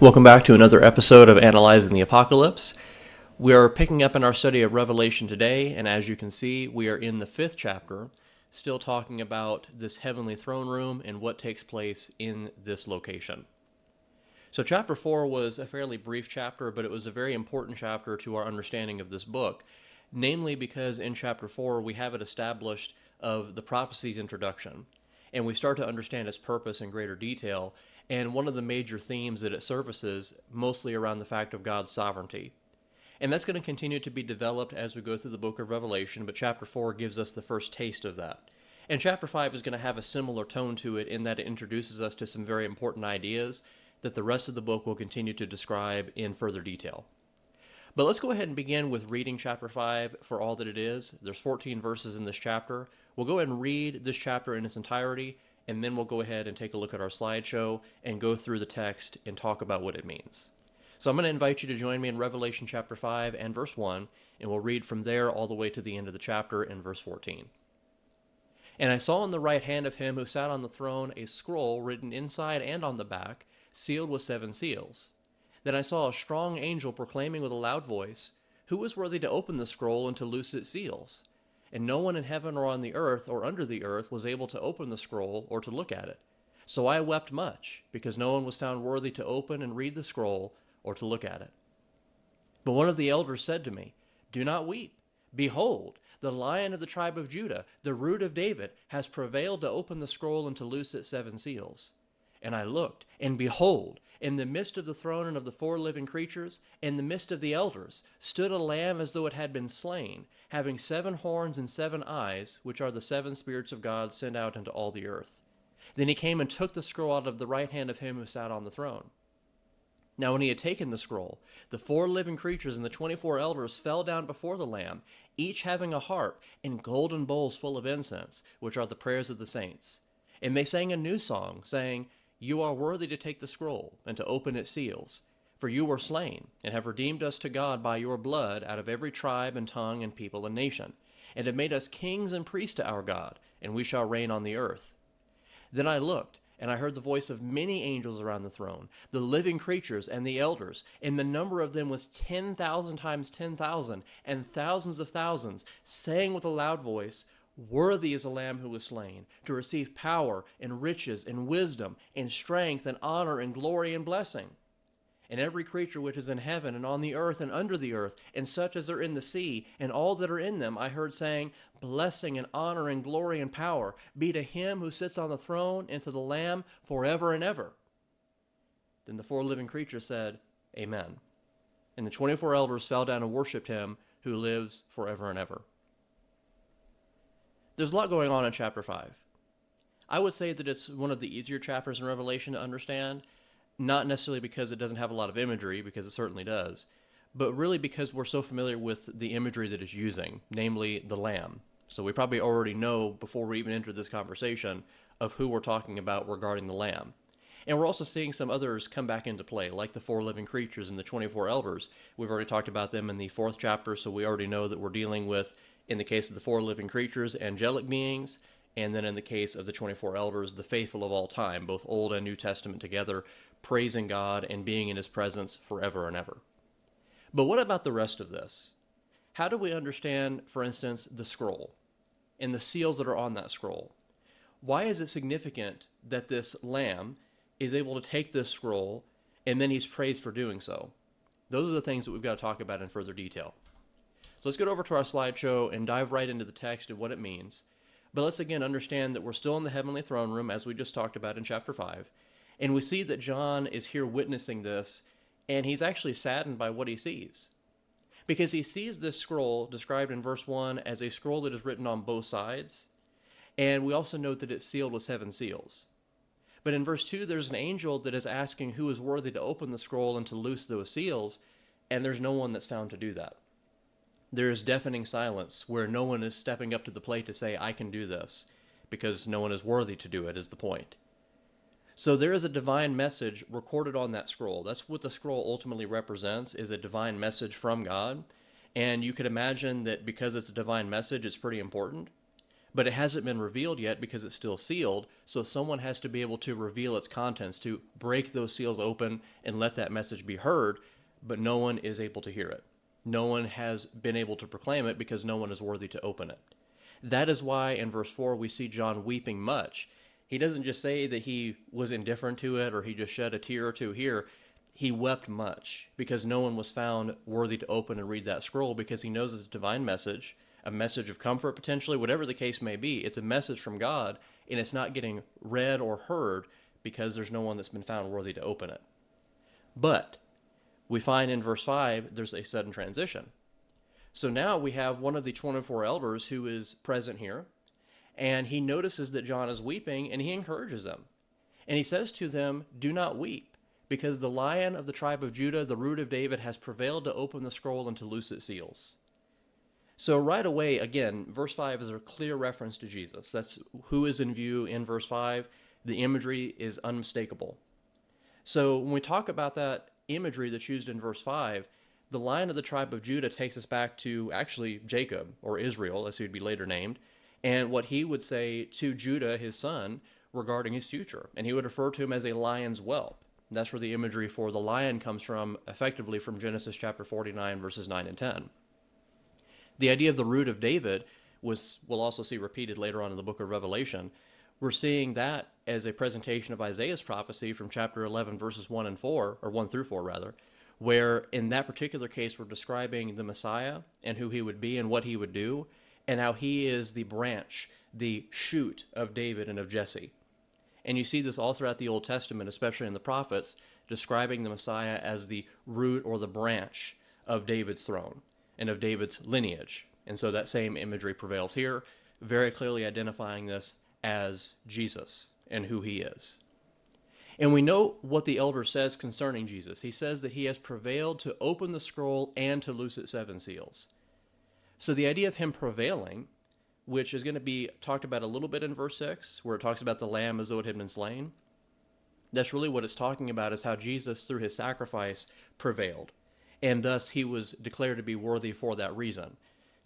Welcome back to another episode of Analyzing the Apocalypse. We are picking up in our study of Revelation today, and as you can see, we are in the 5th chapter, still talking about this heavenly throne room and what takes place in this location. So chapter 4 was a fairly brief chapter, but it was a very important chapter to our understanding of this book, namely because in chapter 4 we have it established of the prophecy's introduction, and we start to understand its purpose in greater detail, and one of the major themes that it services mostly around the fact of God's sovereignty. And that's going to continue to be developed as we go through the book of Revelation, but chapter 4 gives us the first taste of that. And chapter 5 is going to have a similar tone to it in that it introduces us to some very important ideas that the rest of the book will continue to describe in further detail. But let's go ahead and begin with reading chapter 5 for all that it is. There's 14 verses in this chapter. We'll go ahead and read this chapter in its entirety, and then we'll go ahead and take a look at our slideshow and go through the text and talk about what it means. So I'm going to invite you to join me in Revelation chapter 5 and verse 1, and we'll read from there all the way to the end of the chapter in verse 14. And I saw in the right hand of him who sat on the throne a scroll written inside and on the back, sealed with 7 seals. Then I saw a strong angel proclaiming with a loud voice, "Who is worthy to open the scroll and to loose its seals?" And no one in heaven or on the earth or under the earth was able to open the scroll or to look at it. So I wept much, because no one was found worthy to open and read the scroll or to look at it. But one of the elders said to me, "Do not weep. Behold, the Lion of the tribe of Judah, the Root of David, has prevailed to open the scroll and to loose its 7 seals." And I looked, and behold, in the midst of the throne and of the 4 living creatures, in the midst of the elders, stood a lamb as though it had been slain, having 7 horns and 7 eyes, which are the 7 spirits of God sent out into all the earth. Then he came and took the scroll out of the right hand of him who sat on the throne. Now when he had taken the scroll, the 4 living creatures and the 24 elders fell down before the Lamb, each having a harp and golden bowls full of incense, which are the prayers of the saints. And they sang a new song, saying, "You are worthy to take the scroll and to open its seals. For you were slain, and have redeemed us to God by your blood out of every tribe and tongue and people and nation, and have made us kings and priests to our God, and we shall reign on the earth." Then I looked, and I heard the voice of many angels around the throne, the living creatures and the elders, and the number of them was 10,000 times 10,000, and thousands of thousands, saying with a loud voice, "Worthy is the Lamb who was slain, to receive power and riches and wisdom and strength and honor and glory and blessing." And every creature which is in heaven and on the earth and under the earth, and such as are in the sea, and all that are in them, I heard saying, "Blessing and honor and glory and power be to him who sits on the throne and to the Lamb forever and ever." Then the 4 living creatures said, "Amen." And the 24 elders fell down and worshipped him who lives forever and ever. There's a lot going on in chapter 5. I would say that it's one of the easier chapters in Revelation to understand, not necessarily because it doesn't have a lot of imagery, because it certainly does, but really because we're so familiar with the imagery that it's using, namely the Lamb. So we probably already know, before we even enter this conversation, of who we're talking about regarding the Lamb. And we're also seeing some others come back into play, like the 4 living creatures and the 24 elders. We've already talked about them in the 4th chapter, so we already know that we're dealing with, in the case of the 4 living creatures, angelic beings, and then in the case of the 24 elders, the faithful of all time, both Old and New Testament together, praising God and being in his presence forever and ever. But what about the rest of this? How do we understand, for instance, the scroll and the seals that are on that scroll? Why is it significant that this Lamb is able to take this scroll and then he's praised for doing so? Those are the things that we've got to talk about in further detail. So let's get over to our slideshow and dive right into the text and what it means. But let's again understand that we're still in the heavenly throne room, as we just talked about in chapter 5. And we see that John is here witnessing this, and he's actually saddened by what he sees. Because he sees this scroll described in verse 1 as a scroll that is written on both sides. And we also note that it's sealed with 7 seals. But in verse 2, there's an angel that is asking who is worthy to open the scroll and to loose those seals, and there's no one that's found to do that. There is deafening silence where no one is stepping up to the plate to say, "I can do this," because no one is worthy to do it, is the point. So there is a divine message recorded on that scroll. That's what the scroll ultimately represents, is a divine message from God. And you could imagine that because it's a divine message, it's pretty important. but it hasn't been revealed yet because it's still sealed. So someone has to be able to reveal its contents, to break those seals open and let that message be heard, but no one is able to hear it. No one has been able to proclaim it because no one is worthy to open it. That is why in verse 4 we see John weeping much. He doesn't just say that he was indifferent to it or he just shed a tear or two here. He wept much because no one was found worthy to open and read that scroll, because he knows it's a divine message, a message of comfort potentially, whatever the case may be. It's a message from God, and it's not getting read or heard because there's no one that's been found worthy to open it. But we find in verse 5 there's a sudden transition. So now we have one of the 24 elders who is present here, and he notices that John is weeping, and he encourages them. And he says to them, "Do not weep, because the Lion of the tribe of Judah, the root of David, has prevailed to open the scroll and to loose its seals." So right away, again, verse 5 is a clear reference to Jesus. That's who is in view in verse 5. The imagery is unmistakable. So when we talk about that imagery that's used in verse 5, the Lion of the tribe of Judah takes us back to actually Jacob, or Israel, as he would be later named, and what he would say to Judah, his son, regarding his future. And he would refer to him as a lion's whelp. And that's where the imagery for the lion comes from, effectively from Genesis chapter 49, verses 9 and 10. The idea of the root of David we'll also see repeated later on in the book of Revelation. We're seeing that as a presentation of Isaiah's prophecy from chapter 11, verses 1 and 4, or 1 through 4 rather, where in that particular case we're describing the Messiah and who he would be and what he would do, and how he is the branch, the shoot of David and of Jesse. And you see this all throughout the Old Testament, especially in the prophets, describing the Messiah as the root or the branch of David's throne and of David's lineage. And so that same imagery prevails here, very clearly identifying this as Jesus and who he is. And we know what the elder says concerning Jesus. He says that he has prevailed to open the scroll and to loose its 7 seals. So the idea of him prevailing, which is going to be talked about a little bit in verse 6, where it talks about the lamb as though it had been slain, that's really what it's talking about, is how Jesus, through his sacrifice, prevailed. And thus he was declared to be worthy for that reason.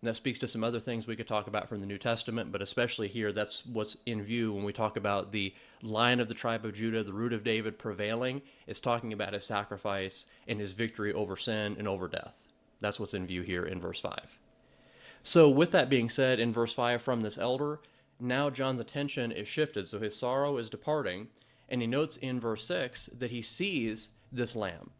And that speaks to some other things we could talk about from the New Testament, but especially here, that's what's in view when we talk about the Lion of the tribe of Judah, the root of David, prevailing. It's talking about his sacrifice and his victory over sin and over death. That's what's in view here in verse 5. So with that being said, in verse 5 from this elder, now John's attention is shifted. So his sorrow is departing, and he notes in verse 6 that he sees this lamb.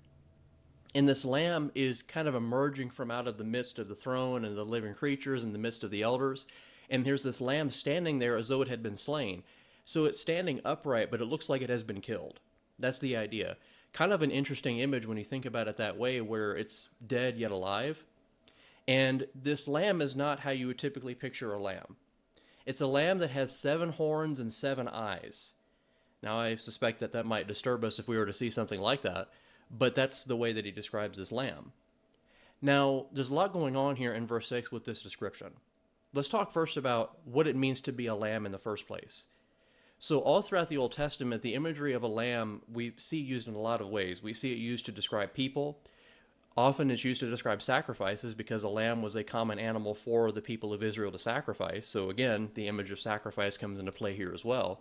And this lamb is kind of emerging from out of the midst of the throne and the living creatures, in the midst of the elders. And here's this lamb standing there as though it had been slain. So it's standing upright, but it looks like it has been killed. That's the idea. Kind of an interesting image when you think about it that way, where it's dead yet alive. And this lamb is not how you would typically picture a lamb. It's a lamb that has 7 horns and 7 eyes. Now, I suspect that might disturb us if we were to see something like that. But that's the way that he describes his lamb. Now, there's a lot going on here in verse 6 with this description. Let's talk first about what it means to be a lamb in the first place. So all throughout the Old Testament, the imagery of a lamb we see used in a lot of ways. We see it used to describe people. Often it's used to describe sacrifices, because a lamb was a common animal for the people of Israel to sacrifice. So again, the image of sacrifice comes into play here as well.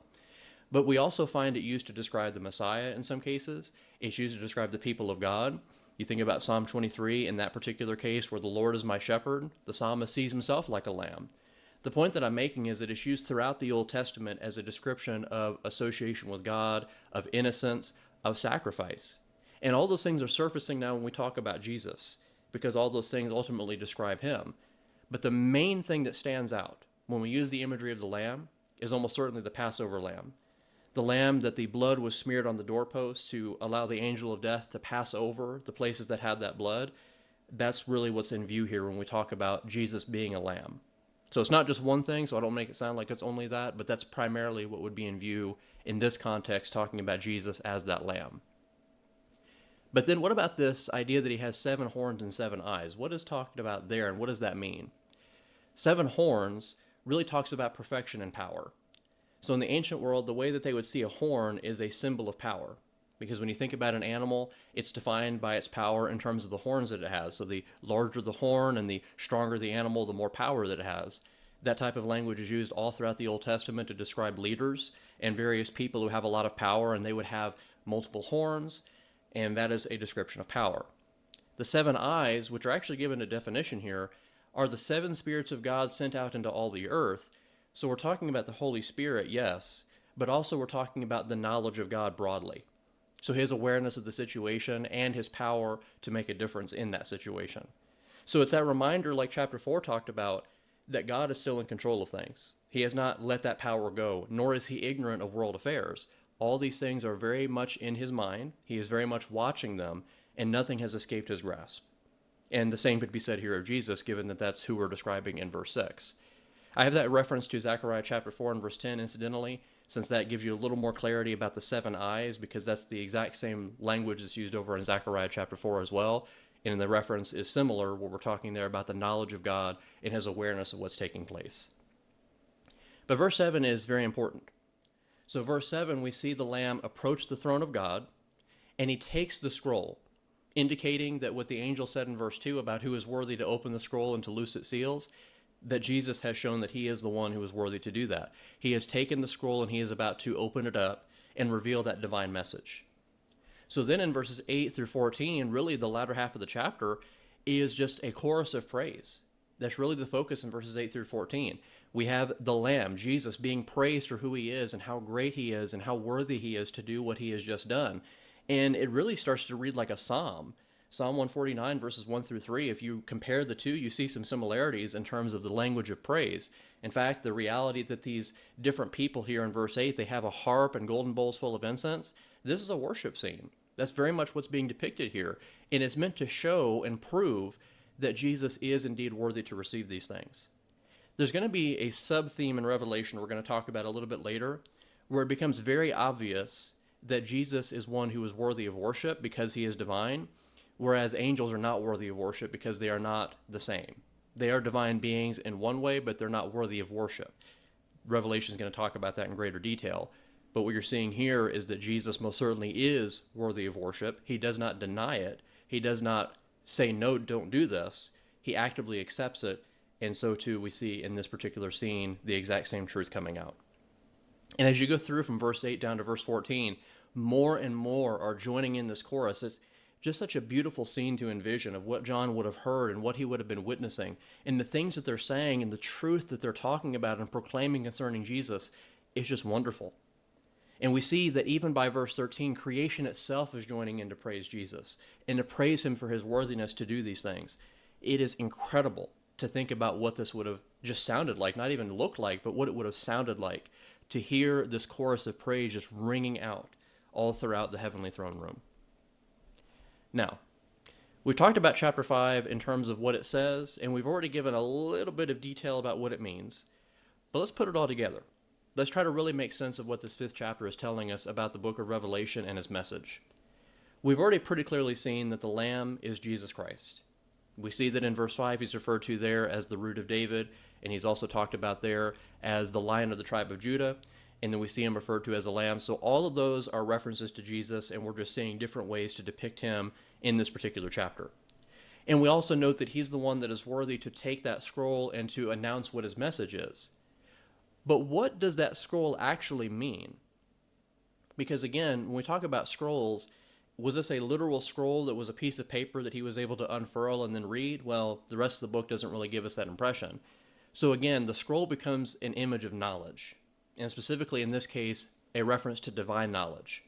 But we also find it used to describe the Messiah in some cases. It's used to describe the people of God. You think about Psalm 23 in that particular case, where the Lord is my shepherd. The psalmist sees himself like a lamb. The point that I'm making is that it's used throughout the Old Testament as a description of association with God, of innocence, of sacrifice. And all those things are surfacing now when we talk about Jesus, because all those things ultimately describe him. But the main thing that stands out when we use the imagery of the lamb is almost certainly the Passover lamb. The lamb that the blood was smeared on the doorpost to allow the angel of death to pass over the places that had that blood. That's really what's in view here when we talk about Jesus being a lamb. So it's not just one thing, so I don't make it sound like it's only that, but that's primarily what would be in view in this context, talking about Jesus as that lamb. But then what about this idea that he has 7 horns and 7 eyes? What is talked about there, and what does that mean? 7 horns really talks about perfection and power. So in the ancient world, the way that they would see a horn is a symbol of power. Because when you think about an animal, it's defined by its power in terms of the horns that it has. So the larger the horn and the stronger the animal, the more power that it has. That type of language is used all throughout the Old Testament to describe leaders and various people who have a lot of power, and they would have multiple horns, and that is a description of power. The seven eyes, which are actually given a definition here, are the seven spirits of God sent out into all the earth. So we're talking about the Holy Spirit, yes, but also we're talking about the knowledge of God broadly. So his awareness of the situation and his power to make a difference in that situation. So it's that reminder, like chapter 4 talked about, that God is still in control of things. He has not let that power go, nor is he ignorant of world affairs. All these things are very much in his mind. He is very much watching them, and nothing has escaped his grasp. And the same could be said here of Jesus, given that that's who we're describing in verse 6. I have that reference to Zechariah chapter 4 and verse 10, incidentally, since that gives you a little more clarity about the seven eyes, because that's the exact same language that's used over in Zechariah chapter 4 as well. And the reference is similar, where we're talking there about the knowledge of God and his awareness of what's taking place. But verse 7 is very important. So verse 7, we see the Lamb approach the throne of God, and he takes the scroll, indicating that what the angel said in verse 2 about who is worthy to open the scroll and to loose its seals, that Jesus has shown that he is the one who is worthy to do that. He has taken the scroll and he is about to open it up and reveal that divine message. So then in verses 8 through 14, really the latter half of the chapter is just a chorus of praise. That's really the focus in verses 8 through 14. We have the Lamb, Jesus, being praised for who he is and how great he is and how worthy he is to do what he has just done. And it really starts to read like a psalm. Psalm 149, verses 1 through 3, if you compare the two, you see some similarities in terms of the language of praise. In fact, the reality that these different people here in verse 8, they have a harp and golden bowls full of incense, this is a worship scene. That's very much what's being depicted here. And it's meant to show and prove that Jesus is indeed worthy to receive these things. There's going to be a sub-theme in Revelation we're going to talk about a little bit later, where it becomes very obvious that Jesus is one who is worthy of worship because he is divine, whereas angels are not worthy of worship because they are not the same. They are divine beings in one way, but they're not worthy of worship. Revelation is going to talk about that in greater detail. But what you're seeing here is that Jesus most certainly is worthy of worship. He does not deny it. He does not say, no, don't do this. He actively accepts it. And so too we see in this particular scene the exact same truth coming out. And as you go through from verse 8 down to verse 14, more and more are joining in this chorus. It's just such a beautiful scene to envision of what John would have heard and what he would have been witnessing. And the things that they're saying and the truth that they're talking about and proclaiming concerning Jesus is just wonderful. And we see that even by verse 13, creation itself is joining in to praise Jesus and to praise him for his worthiness to do these things. It is incredible to think about what this would have just sounded like, not even looked like, but what it would have sounded like to hear this chorus of praise just ringing out all throughout the heavenly throne room. Now, we've talked about chapter 5 in terms of what it says, and we've already given a little bit of detail about what it means. But let's put it all together. Let's try to really make sense of what this 5th chapter is telling us about the book of Revelation and his message. We've already pretty clearly seen that the Lamb is Jesus Christ. We see that in verse 5 he's referred to there as the root of David, and he's also talked about there as the Lion of the tribe of Judah, and then we see him referred to as a lamb. So all of those are references to Jesus, and we're just seeing different ways to depict him in this particular chapter. And we also note that he's the one that is worthy to take that scroll and to announce what his message is. But what does that scroll actually mean? Because again, when we talk about scrolls, was this a literal scroll that was a piece of paper that he was able to unfurl and then read? Well, the rest of the book doesn't really give us that impression. So again, the scroll becomes an image of knowledge, and specifically in this case, a reference to divine knowledge.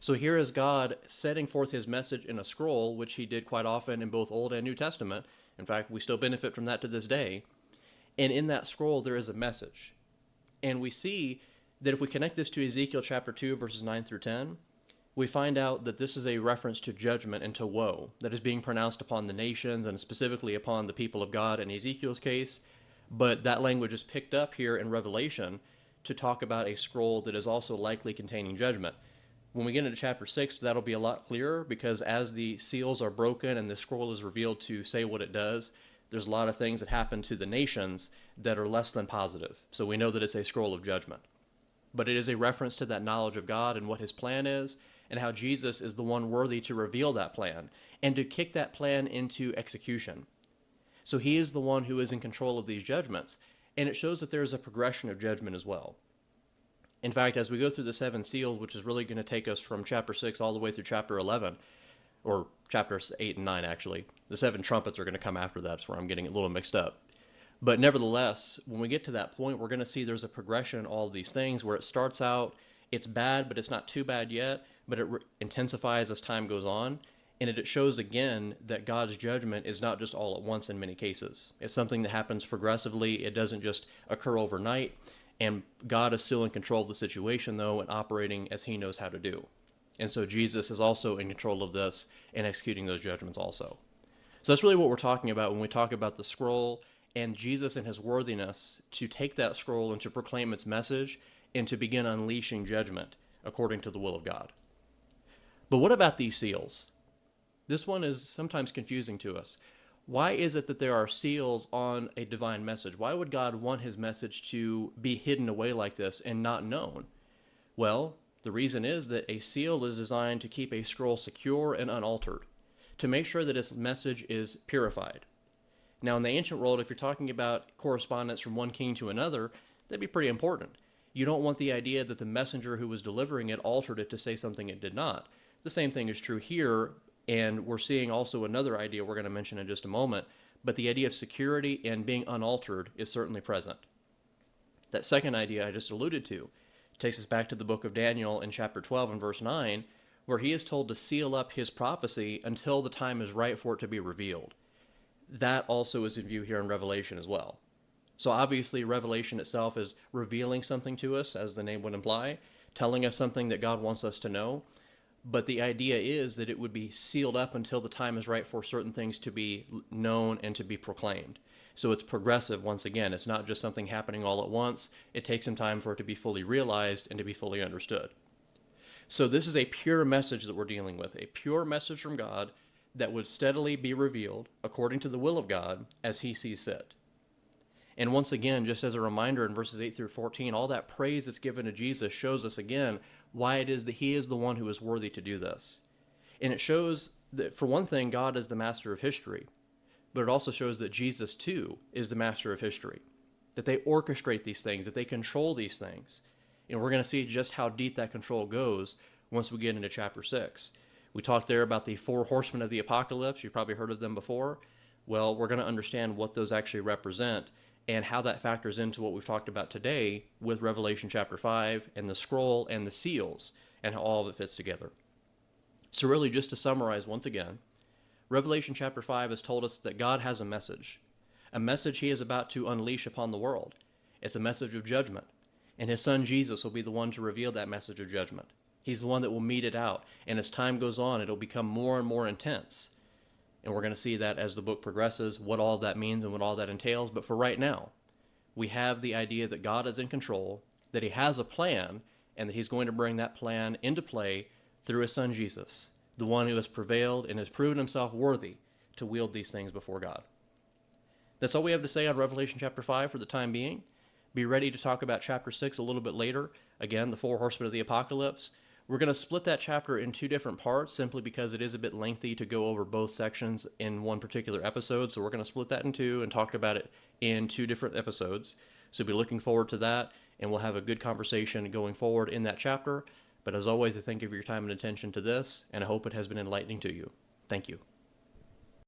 So here is God setting forth his message in a scroll, which he did quite often in both Old and New Testament. In fact, we still benefit from that to this day. And in that scroll, there is a message. And we see that if we connect this to Ezekiel chapter 2, verses 9 through 10, we find out that this is a reference to judgment and to woe that is being pronounced upon the nations and specifically upon the people of God in Ezekiel's case. But that language is picked up here in Revelation to talk about a scroll that is also likely containing judgment. When we get into chapter 6, that'll be a lot clearer, because as the seals are broken and the scroll is revealed to say what it does, there's a lot of things that happen to the nations that are less than positive. So we know that it's a scroll of judgment. But it is a reference to that knowledge of God and what his plan is, and how Jesus is the one worthy to reveal that plan and to kick that plan into execution. So he is the one who is in control of these judgments. And it shows that there is a progression of judgment as well. In fact, as we go through the seven seals, which is really going to take us from chapter 6 all the way through chapter 11, or chapters 8 and 9, actually. The seven trumpets are going to come after that. That's where I'm getting a little mixed up. But nevertheless, when we get to that point, we're going to see there's a progression in all of these things where it starts out, it's bad, but it's not too bad yet, but it intensifies as time goes on. And it shows again that God's judgment is not just all at once in many cases. It's something that happens progressively. It doesn't just occur overnight. And God is still in control of the situation, though, and operating as he knows how to do. And so Jesus is also in control of this and executing those judgments also. So that's really what we're talking about when we talk about the scroll and Jesus and his worthiness to take that scroll and to proclaim its message and to begin unleashing judgment according to the will of God. But what about these seals? This one is sometimes confusing to us. Why is it that there are seals on a divine message? Why would God want his message to be hidden away like this and not known? Well, the reason is that a seal is designed to keep a scroll secure and unaltered, to make sure that its message is purified. Now, in the ancient world, if you're talking about correspondence from one king to another, that'd be pretty important. You don't want the idea that the messenger who was delivering it altered it to say something it did not. The same thing is true here, and we're seeing also another idea we're going to mention in just a moment, but the idea of security and being unaltered is certainly present. That second idea I just alluded to takes us back to the book of Daniel in chapter 12 and verse 9, where he is told to seal up his prophecy until the time is right for it to be revealed. That also is in view here in Revelation as well. So obviously Revelation itself is revealing something to us, as the name would imply, telling us something that God wants us to know. But the idea is that it would be sealed up until the time is right for certain things to be known and to be proclaimed. So it's progressive once again. It's not just something happening all at once. It takes some time for it to be fully realized and to be fully understood. So this is a pure message that we're dealing with, a pure message from God that would steadily be revealed according to the will of God as he sees fit. And once again, just as a reminder in verses 8 through 14, all that praise that's given to Jesus shows us again why it is that he is the one who is worthy to do this. And it shows that, for one thing, God is the master of history, but it also shows that Jesus, too, is the master of history, that they orchestrate these things, that they control these things. And we're going to see just how deep that control goes once we get into chapter 6. We talked there about the four horsemen of the apocalypse. You've probably heard of them before. Well, we're going to understand what those actually represent and how that factors into what we've talked about today with Revelation chapter 5 and the scroll and the seals and how all of it fits together. So really, just to summarize once again, Revelation chapter 5 has told us that God has a message he is about to unleash upon the world. It's a message of judgment, and his son Jesus will be the one to reveal that message of judgment. He's the one that will mete it out, and as time goes on, it'll become more and more intense. And we're going to see that as the book progresses, what all of that means and what all that entails. But for right now, we have the idea that God is in control, that he has a plan, and that he's going to bring that plan into play through his son Jesus, the one who has prevailed and has proven himself worthy to wield these things before God. That's all we have to say on Revelation chapter 5 for the time being. Be ready to talk about chapter 6 a little bit later. Again, the four horsemen of the apocalypse. We're going to split that chapter in two different parts simply because it is a bit lengthy to go over both sections in one particular episode. So we're going to split that in two and talk about it in two different episodes. So be looking forward to that, and we'll have a good conversation going forward in that chapter. But as always, I thank you for your time and attention to this, and I hope it has been enlightening to you. Thank you.